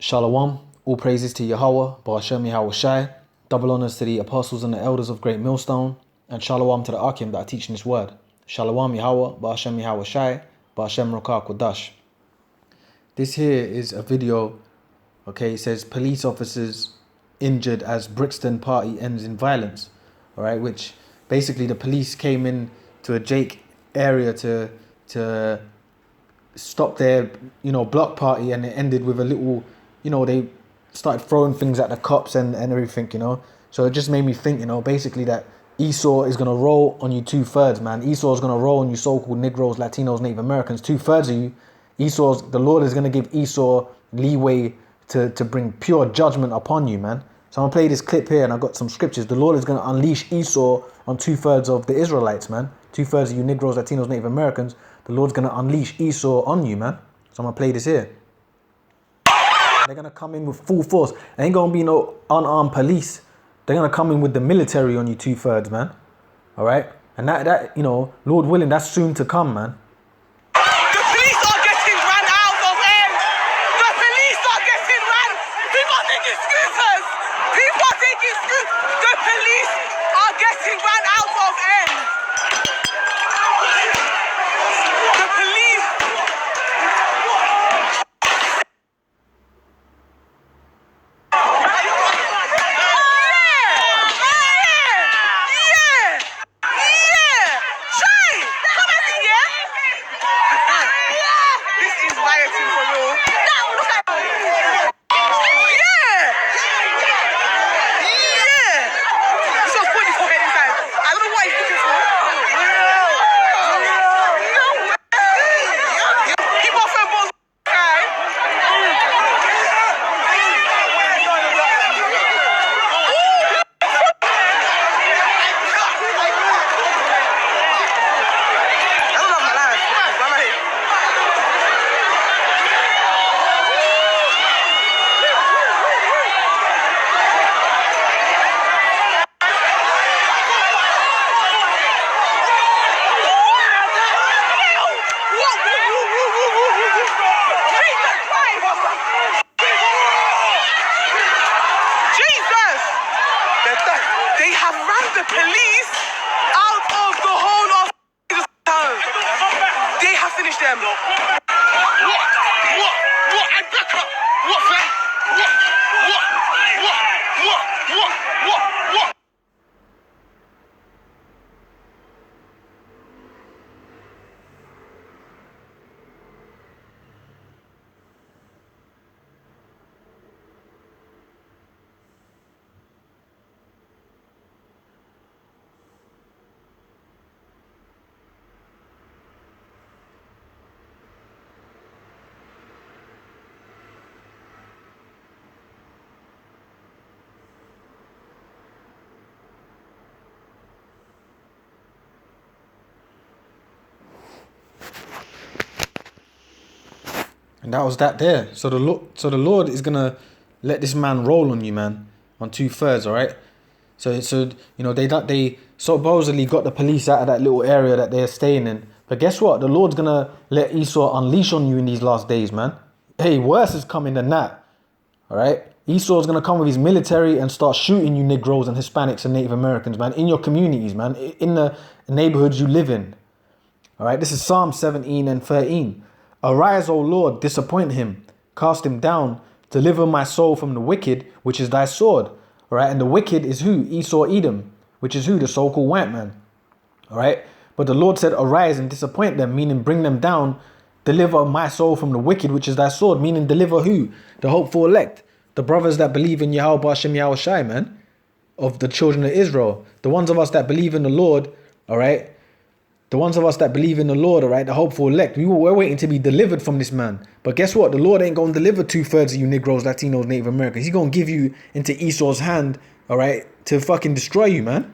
Shalom, all praises to Yahweh, Ba'ashem Yahweh Shai, double honors to the apostles and the elders of Great Millstone, and shalom to the Akim that are teaching this word. Shalom Yahweh, Ba'ashem Yahweh Shai, Ba'ashem Rokah Kodash. This here is a video, okay, it says police officers injured as Brixton party ends in violence, all right, which basically the police came in to a Jake area to stop their, block party, and it ended with a little, they started throwing things at the cops and everything, So it just made me think, basically that Esau is going to roll on you 2/3, man. Esau is going to roll on you so-called Negroes, Latinos, Native Americans, 2/3 of you. The Lord is going to give Esau leeway to bring pure judgment upon you, man. So I'm going to play this clip here, and I've got some scriptures. The Lord is going to unleash Esau on 2/3 of the Israelites, man. 2/3 of you Negroes, Latinos, Native Americans. The Lord's going to unleash Esau on you, man. So I'm going to play this here. They're going to come in with full force. There ain't going to be no unarmed police. They're going to come in with the military on you 2/3, man. All right? And that Lord willing, that's soon to come, man. The police are getting run out of end. The police are getting run. People are taking scooters. People are taking scooters. The police are getting run out of end. The police. They have run the police out of the whole of town. They have finished them. What? And back up. What, fam? What? And that was that there. So the Lord is gonna let this man roll on you, man, on 2/3, all right. So they supposedly got the police out of that little area that they're staying in. But guess what? The Lord's gonna let Esau unleash on you in these last days, man. Hey, worse is coming than that, all right. Esau's gonna come with his military and start shooting you Negroes and Hispanics and Native Americans, man, in your communities, man, in the neighborhoods you live in. All right. This is Psalm 17 and 13. Arise, O Lord, disappoint him, cast him down, deliver my soul from the wicked, which is thy sword. All right, and the wicked is who? Esau, Edom, which is who? The so-called white man. All right, but the Lord said, arise and disappoint them, meaning bring them down, deliver my soul from the wicked, which is thy sword, meaning deliver who? The hopeful elect, the brothers that believe in Yahweh, Ba'ashem Yahweh Shai, man, of the children of Israel, the ones of us that believe in the Lord, all right. The ones of us that believe in the Lord, all right, the hopeful elect, we're waiting to be delivered from this man. But guess what? The Lord ain't going to deliver 2/3 of you Negroes, Latinos, Native Americans. He's going to give you into Esau's hand, all right, to fucking destroy you, man.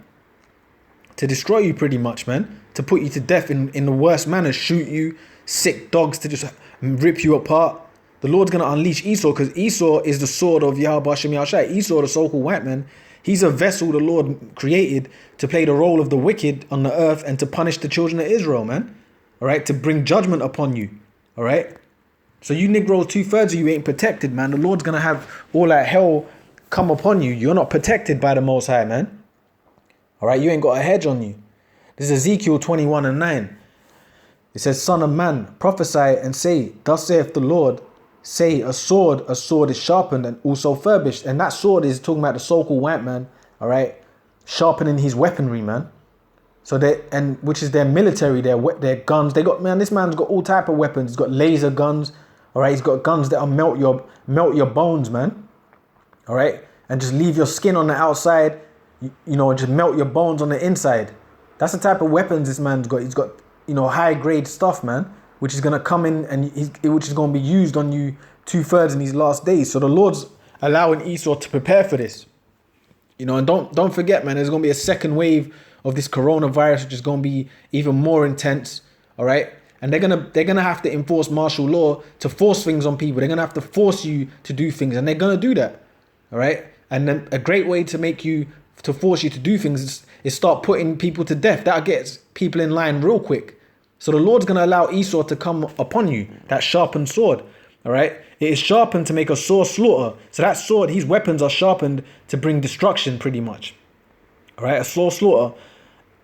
To destroy you pretty much, man. To put you to death in the worst manner. Shoot you, sick dogs to just rip you apart. The Lord's going to unleash Esau, because Esau is the sword of Yahweh Ba'ashem Yahweh Shai. Esau, the so-called white man, he's a vessel the Lord created to play the role of the wicked on the earth and to punish the children of Israel, man. All right, to bring judgment upon you. All right. So you Negroes, 2/3 of you ain't protected, man. The Lord's gonna have all that hell come upon you. You're not protected by the Most High, man. All right, you ain't got a hedge on you. This is Ezekiel 21:9. It says, Son of man, prophesy and say, thus saith the Lord, say a sword is sharpened and also furbished. And that sword is talking about the so-called white man, all right, sharpening his weaponry, man. So which is their military, their guns. They got, man, this man's got all type of weapons. He's got laser guns, all right. He's got guns that'll melt your bones, man, all right, and just leave your skin on the outside, just melt your bones on the inside. That's the type of weapons this man's got. He's got, high grade stuff, man, which is gonna come in and which is gonna be used on you 2/3 in these last days. So the Lord's allowing Esau to prepare for this, and don't forget, man, there's gonna be a second wave of this coronavirus, which is gonna be even more intense. All right, and they're gonna have to enforce martial law to force things on people. They're gonna have to force you to do things, and they're gonna do that. All right, and then a great way to force you to do things is start putting people to death. That gets people in line real quick. So the Lord's going to allow Esau to come upon you, that sharpened sword. All right. It is sharpened to make a sore slaughter. So that sword, his weapons are sharpened to bring destruction pretty much. All right. A sore slaughter.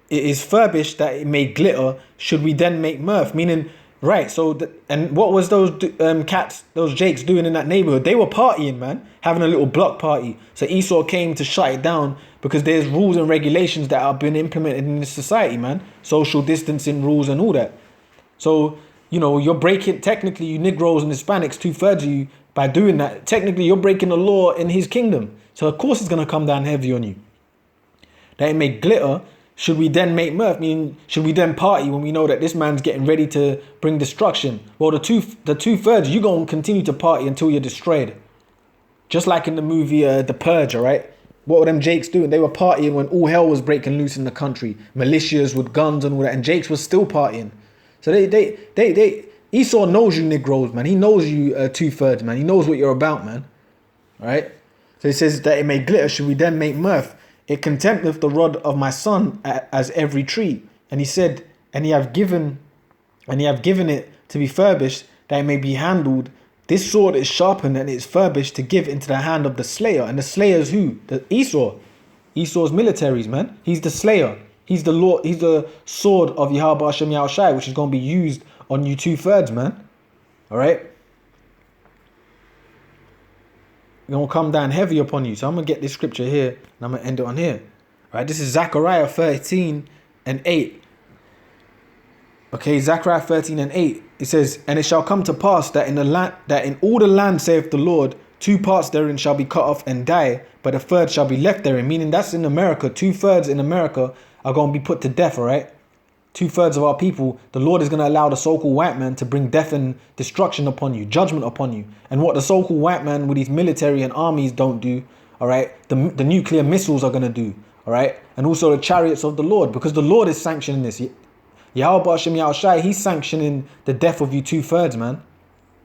It is furbished that it may glitter. Should we then make mirth? Meaning, right. So, and what was those cats, those Jakes doing in that neighborhood? They were partying, man, having a little block party. So Esau came to shut it down because there's rules and regulations that have been implemented in this society, man. Social distancing rules and all that. So, you're breaking, technically, you Negroes and Hispanics, 2/3 of you, by doing that, technically you're breaking the law in his kingdom. So of course it's going to come down heavy on you. That it may glitter. Should we then make mirth? Meaning, should we then party when we know that this man's getting ready to bring destruction? Well, the 2/3, you're going to continue to party until you're destroyed. Just like in the movie The Purge, all right? What were them Jakes doing? They were partying when all hell was breaking loose in the country. Militias with guns and all that. And Jakes was still partying. So Esau knows you Negroes, man. He knows you 2/3, man. He knows what you're about, man. All right? So he says that it may glitter. Should we then make mirth? It contempteth the rod of my son as every tree. And he said, and ye have given it to be furbished, that it may be handled. This sword is sharpened and it is furbished to give into the hand of the slayer. And the slayer is who? The Esau. Esau's militaries, man. He's the slayer. He's the Lord. He's the sword of Yahweh Hashem Yahushai, which is going to be used on you 2/3, man. All right. Going to come down heavy upon you. So I'm going to get this scripture here and I'm going to end it on here. All right. This is Zechariah 13:8. Okay, Zechariah 13:8. It says, and it shall come to pass that in all the land, saith the Lord, 2 parts therein shall be cut off and die, but a third shall be left therein. Meaning that's in America. 2/3 in America are going to be put to death, all right? 2/3 of our people, the Lord is going to allow the so-called white man to bring death and destruction upon you, judgment upon you. And what the so-called white man with his military and armies don't do, all right, the nuclear missiles are going to do, all right? And also the chariots of the Lord, because the Lord is sanctioning this. Yahweh Hashem Yahushai, he's sanctioning the death of you 2/3, man.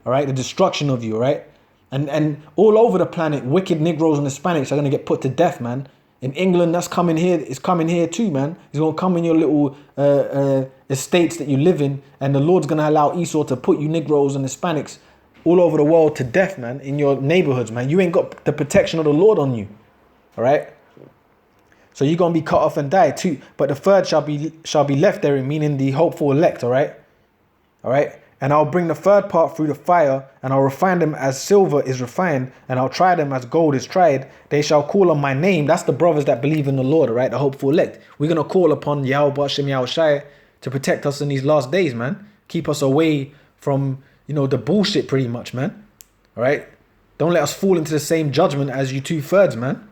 All right, the destruction of you, all right? And all over the planet, wicked Negroes and Hispanics are going to get put to death, man. In England, that's coming here. It's coming here too, man. It's going to come in your little estates that you live in. And the Lord's going to allow Esau to put you Negroes and Hispanics all over the world to death, man, in your neighborhoods, man. You ain't got the protection of the Lord on you, all right? So you're going to be cut off and die too. But the third shall be left there, meaning the hopeful elect, all right? All right? And I'll bring the third part through the fire, and I'll refine them as silver is refined, and I'll try them as gold is tried. They shall call on my name. That's the brothers that believe in the Lord, all right? The hopeful elect. We're going to call upon Yahweh Hashem Yahushai to protect us in these last days, man. Keep us away from, the bullshit pretty much, man. All right? Don't let us fall into the same judgment as you 2/3, man.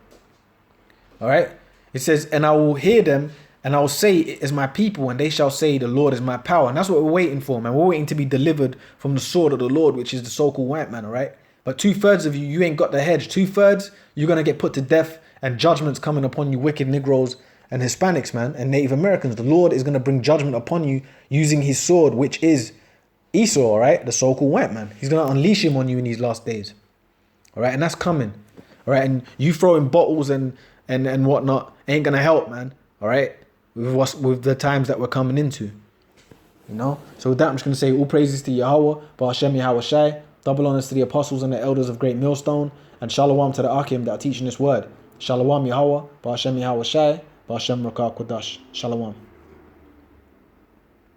All right? It says, and I will hear them, and I will say, it is my people, and they shall say, the Lord is my power. And that's what we're waiting for, man. We're waiting to be delivered from the sword of the Lord, which is the so-called white man, all right? But 2/3 of you, you ain't got the hedge. 2/3, you're going to get put to death, and judgment's coming upon you, wicked Negroes and Hispanics, man, and Native Americans. The Lord is going to bring judgment upon you using his sword, which is Esau, all right? The so-called white man. He's going to unleash him on you in these last days, all right? And that's coming, all right? And you throwing bottles and whatnot ain't gonna help, man. All right, with the times that we're coming into, So with that, I'm just gonna say all praises to Yahweh, Ba'ashem Yahweh Shai. Double honors to the apostles and the elders of Great Millstone, and shalom to the Akim that are teaching this word. Shalom Yahweh, Ba'ashem Yahweh Shai, Ba'ashem Rakah Kodash. Shalom.